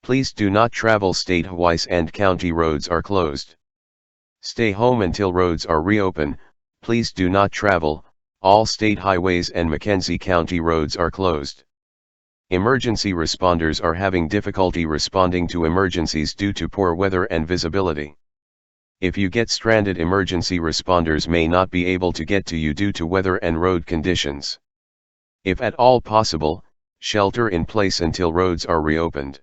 Please do not travel state highways and county roads are closed. Stay home until roads are reopened. Please do not travel, all state highways and McKenzie County roads are closed. Emergency responders are having difficulty responding to emergencies due to poor weather and visibility. If you get stranded, emergency responders may not be able to get to you due to weather and road conditions. If at all possible, shelter in place until roads are reopened.